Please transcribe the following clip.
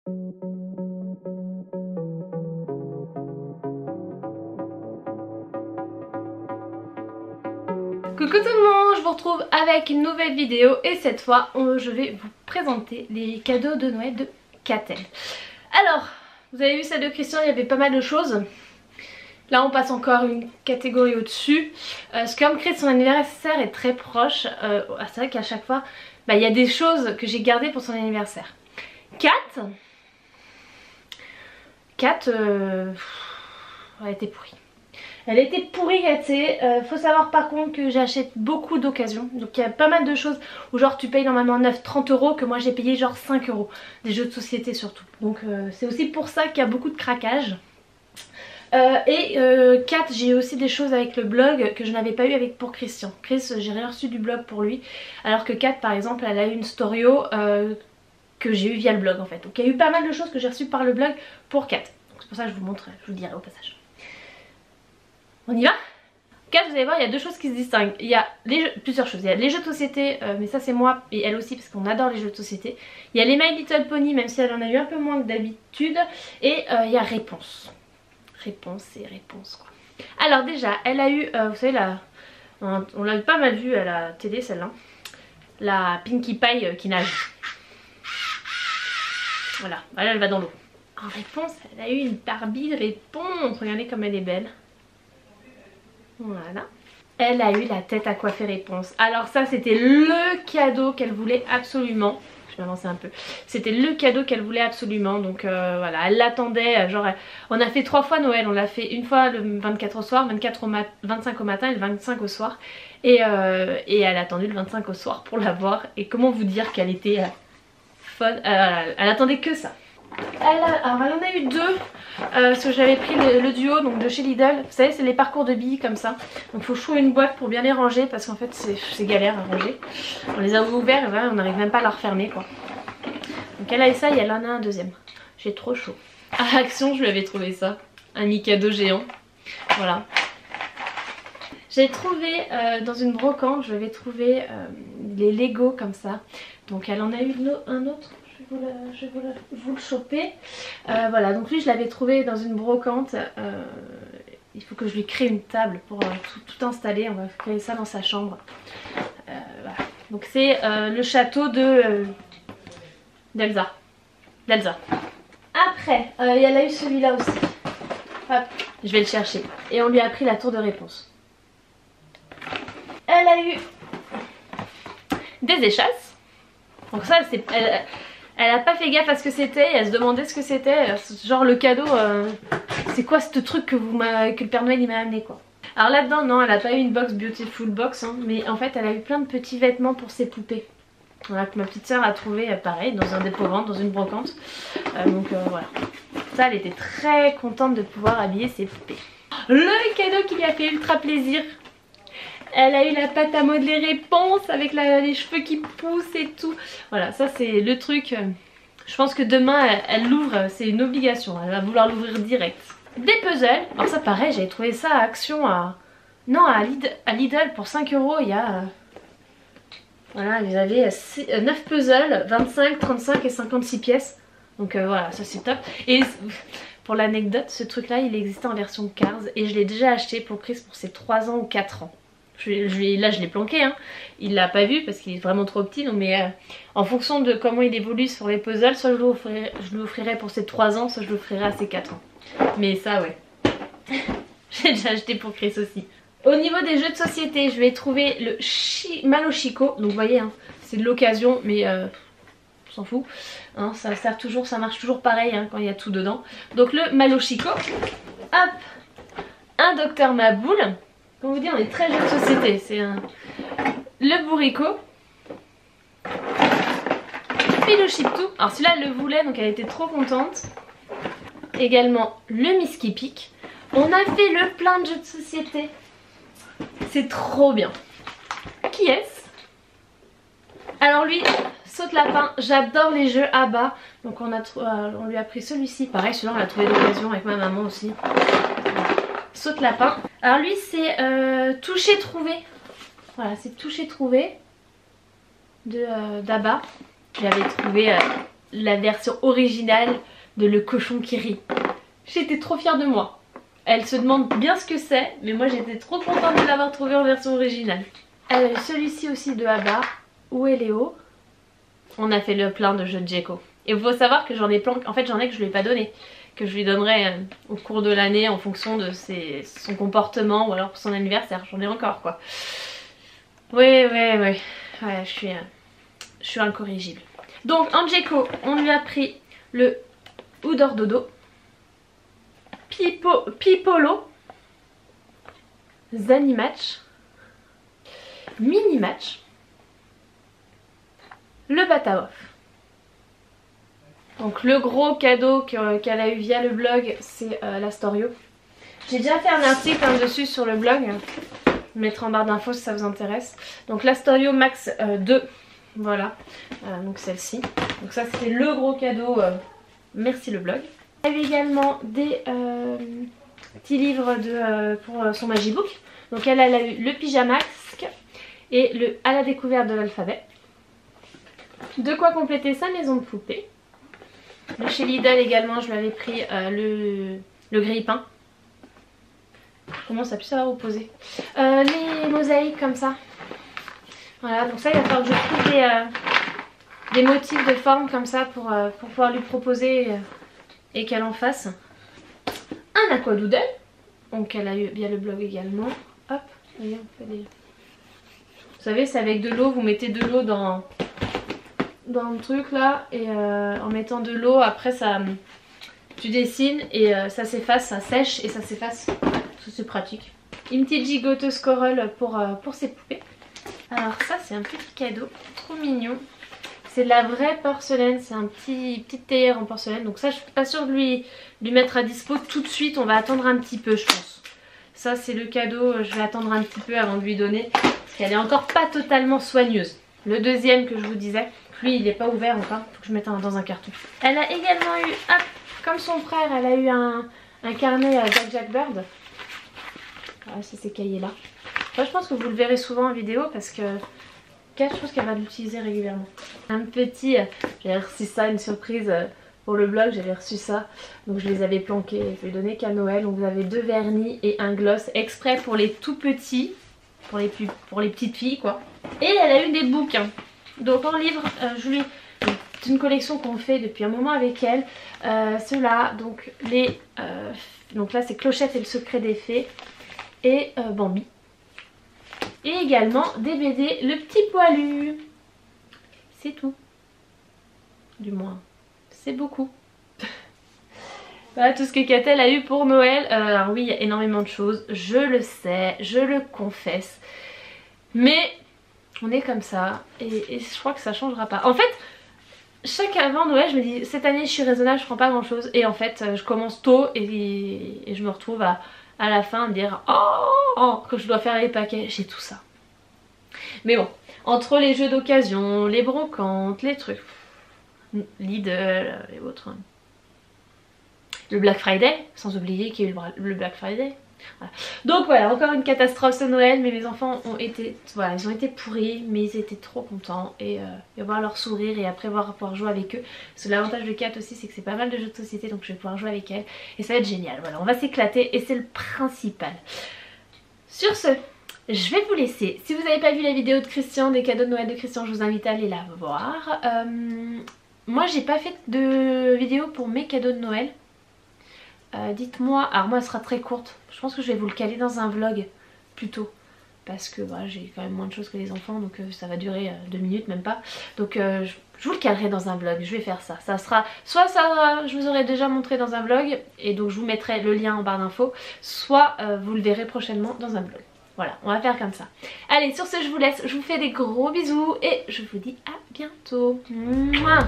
Coucou tout le monde, je vous retrouve avec une nouvelle vidéo et cette fois je vais vous présenter les cadeaux de Noël de Catel. Alors, vous avez vu celle de Christian, il y avait pas mal de choses. Là on passe encore une catégorie au-dessus. Comme Chris, son anniversaire est très proche, c'est vrai qu'à chaque fois il y a des choses que j'ai gardées pour son anniversaire. Kat, elle était pourrie. Elle était pourrie gâtée. Faut savoir par contre que j'achète beaucoup d'occasions. Donc il y a pas mal de choses où genre tu payes normalement 9-30 euros, que moi j'ai payé genre 5 euros. Des jeux de société surtout. Donc c'est aussi pour ça qu'il y a beaucoup de craquage. Kat, j'ai aussi des choses avec le blog que je n'avais pas eu pour Christian. Chris, j'ai rien reçu du blog pour lui. Alors que Kat par exemple, elle a eu une storio que j'ai eu via le blog en fait. Donc il y a eu pas mal de choses que j'ai reçues par le blog pour Kat. C'est pour ça que je vous montre, je vous dirai au passage. On y va? Kat, vous allez voir, il y a deux choses qui se distinguent. Il y a plusieurs choses. Il y a les jeux de société, mais ça c'est moi et elle aussi parce qu'on adore les jeux de société. Il y a les My Little Pony, même si elle en a eu un peu moins que d'habitude. Et il y a Réponse. Réponse et Réponse quoi. Alors déjà, elle a eu, vous savez, on l'a pas mal vu à la télé celle-là. La Pinkie Pie qui nage. Voilà, là elle va dans l'eau. En Réponse, elle a eu une Barbie Réponse. Regardez comme elle est belle. Voilà. Elle a eu la tête à coiffer Réponse. Alors ça c'était le cadeau qu'elle voulait absolument. Je vais avancer un peu. C'était le cadeau qu'elle voulait absolument. Donc voilà, elle l'attendait. Genre on a fait 3 fois Noël. On l'a fait une fois le 24 au soir, 25 au matin et le 25 au soir. Et elle a attendu le 25 au soir pour l'avoir. Et comment vous dire qu'elle était folle. Elle attendait que ça. Alors elle en a eu deux parce que j'avais pris le duo donc de chez Lidl. Vous savez c'est les parcours de billes comme ça. Donc il faut trouver une boîte pour bien les ranger parce qu'en fait c'est galère à ranger. On les a ouverts et voilà, on n'arrive même pas à la refermer quoi. Donc elle a eu ça et elle en a un deuxième. J'ai trop chaud. À Action je lui avais trouvé ça. Un Mikado géant. Voilà. J'ai trouvé dans une brocante, je lui avais trouvé les Lego comme ça. Donc elle en a eu un autre. Je vais vous le choper. Voilà, donc lui je l'avais trouvé dans une brocante. Il faut que je lui crée une table pour tout installer. On va créer ça dans sa chambre. Voilà. Donc c'est le château d'Elsa. Après, elle a eu celui-là aussi. Hop, je vais le chercher. Et on lui a pris la tour de Réponse. Elle a eu des échasses. Donc ça, elle a pas fait gaffe à ce que c'était, elle se demandait ce que c'était, genre le cadeau, c'est quoi ce truc que le Père Noël il m'a amené quoi. Alors là-dedans non, elle a pas eu une box Beautiful Box, hein, mais en fait elle a eu plein de petits vêtements pour ses poupées. Voilà, que ma petite soeur a trouvé pareil dans un dépôt-vente, dans une brocante. Donc voilà, ça elle était très contente de pouvoir habiller ses poupées. Le cadeau qui lui a fait ultra plaisir. Elle a eu la pâte à modeler Réponse avec les cheveux qui poussent et tout. Voilà, ça c'est le truc. Je pense que demain elle l'ouvre, c'est une obligation. Elle va vouloir l'ouvrir direct. Des puzzles. Alors ça pareil, j'avais trouvé ça à Action à Lidl pour 5 euros. Il y a... Voilà, vous avez 9 puzzles, 25, 35 et 56 pièces. Donc voilà, ça c'est top. Et pour l'anecdote, ce truc là il existait en version Cars. Et je l'ai déjà acheté pour Chris pour ses 3 ans ou 4 ans. Là je l'ai planqué hein. Il l'a pas vu parce qu'il est vraiment trop petit donc, mais en fonction de comment il évolue sur les puzzles, soit je l'offrirai pour ses 3 ans, soit je l'offrirai à ses 4 ans. Mais ça ouais. J'ai déjà acheté pour Chris aussi. Au niveau des jeux de société, je vais trouver le Malochico. Donc vous voyez hein, c'est de l'occasion mais on s'en fout hein, ça sert toujours, ça marche toujours pareil hein, quand il y a tout dedans. Donc le Malochico. Hop, un Docteur Maboule. Comme vous dit, on est très jeux de société. C'est le Bourrico. Philo Chiptou. Alors celui-là elle le voulait donc elle était trop contente. Également le Miski Pic. On a fait le plein de jeux de société. C'est trop bien. Qui est-ce? Alors lui, Saute Lapin. J'adore les jeux à bas. Donc on lui a pris celui-ci. Pareil, celui-là on l'a trouvé d'occasion avec ma maman aussi. Saute Lapin. Alors lui c'est toucher trouvé. Voilà, c'est toucher trouvé d'Abba. Je l'avais trouvé la version originale de Le Cochon qui rit. J'étais trop fière de moi. Elle se demande bien ce que c'est, mais moi j'étais trop contente de l'avoir trouvé en version originale. Elle a eu celui-ci aussi de Abba, Où est Léo? On a fait le plein de jeux de Djeko. Et il faut savoir que j'en ai plein, en fait j'en ai que je lui ai pas donné, que je lui donnerai au cours de l'année en fonction de son comportement ou alors pour son anniversaire. J'en ai encore quoi. Ouais, je suis incorrigible. Donc en Djeko, on lui a pris le Oudor Dodo, Pipolo, Zanimatch, Minimatch, le Bataoff. Donc le gros cadeau qu'elle a eu via le blog, c'est l'Astorio. J'ai déjà fait un article dessus sur le blog, je le mettrai en barre d'infos si ça vous intéresse. Donc l'Astorio Max 2, voilà, donc celle-ci. Donc ça c'était le gros cadeau, merci le blog. Elle a eu également des petits livres pour son Magibook. Donc elle a eu le Pyjamasque et le À la découverte de l'alphabet. De quoi compléter sa maison de poupée. De chez Lidl également, je lui avais pris le grille-pain. Comment ça peut savoir opposer les mosaïques comme ça. Voilà, donc ça il va falloir que je trouve des motifs de forme comme ça pour pouvoir lui proposer et qu'elle en fasse. Un aquadoodle, donc elle a eu via le blog également. Hop, voyez, on fait des... Vous savez, c'est avec de l'eau, vous mettez de l'eau dans le truc là et en mettant de l'eau après ça tu dessines et ça s'efface, ça sèche et ça s'efface. C'est pratique. Une petite gigoteuse Coral pour ses poupées. Alors ça c'est un petit cadeau trop mignon. C'est de la vraie porcelaine, c'est un petite théière en porcelaine. Donc ça je suis pas sûre de lui mettre à dispo tout de suite, on va attendre un petit peu je pense. Ça c'est le cadeau, je vais attendre un petit peu avant de lui donner parce qu'elle est encore pas totalement soigneuse. Le deuxième que je vous disais, lui il n'est pas ouvert encore, faut que je mette dans un carton. Elle a également eu, hop, comme son frère, elle a eu un carnet Jack Bird. Voilà, c'est ces cahiers là. Moi je pense que vous le verrez souvent en vidéo parce que je pense qu'elle va l'utiliser régulièrement. Un petit, j'ai reçu ça, une surprise pour le blog, j'avais reçu ça. Donc je les avais planqués, je lui ai donné qu'à Noël. Donc vous avez 2 vernis et un gloss exprès pour les tout petits, pour les petites filles quoi. Et elle a eu des bouquins. Donc en livre, c'est une collection qu'on fait depuis un moment avec elle. Ceux-là, donc donc là c'est Clochette et le secret des fées et Bambi. Et également des BD Le Petit Poilu. C'est tout. Du moins, c'est beaucoup. Voilà tout ce que Catel a eu pour Noël. Alors oui, il y a énormément de choses. Je le sais, je le confesse. Mais on est comme ça. Et je crois que ça changera pas. En fait, chaque avant Noël, je me dis cette année je suis raisonnable, je prends pas grand chose. Et en fait, je commence tôt et je me retrouve à la fin à me dire oh, que je dois faire les paquets, j'ai tout ça. Mais bon, entre les jeux d'occasion, les brocantes, les trucs, Lidl et autres. Le Black Friday, sans oublier qu'il y a eu le Black Friday. Voilà. Donc voilà, encore une catastrophe ce Noël, mais mes enfants ont été, voilà, ils ont été pourris, mais ils étaient trop contents et voir leur sourire et après pouvoir jouer avec eux. Parce que l'avantage de Kat aussi, c'est que c'est pas mal de jeux de société, donc je vais pouvoir jouer avec elle et ça va être génial. Voilà, on va s'éclater et c'est le principal. Sur ce, je vais vous laisser. Si vous n'avez pas vu la vidéo de Christian, des cadeaux de Noël de Christian, je vous invite à aller la voir. Moi, j'ai pas fait de vidéo pour mes cadeaux de Noël. Dites-moi, alors moi elle sera très courte, je pense que je vais vous le caler dans un vlog plutôt parce que voilà, j'ai quand même moins de choses que les enfants donc ça va durer 2 minutes même pas, donc je vous le calerai dans un vlog, je vais faire ça, ça sera soit ça je vous aurai déjà montré dans un vlog et donc je vous mettrai le lien en barre d'infos, soit vous le verrez prochainement dans un vlog. Voilà, on va faire comme ça. Allez, sur ce je vous laisse, je vous fais des gros bisous et je vous dis à bientôt. Mouah.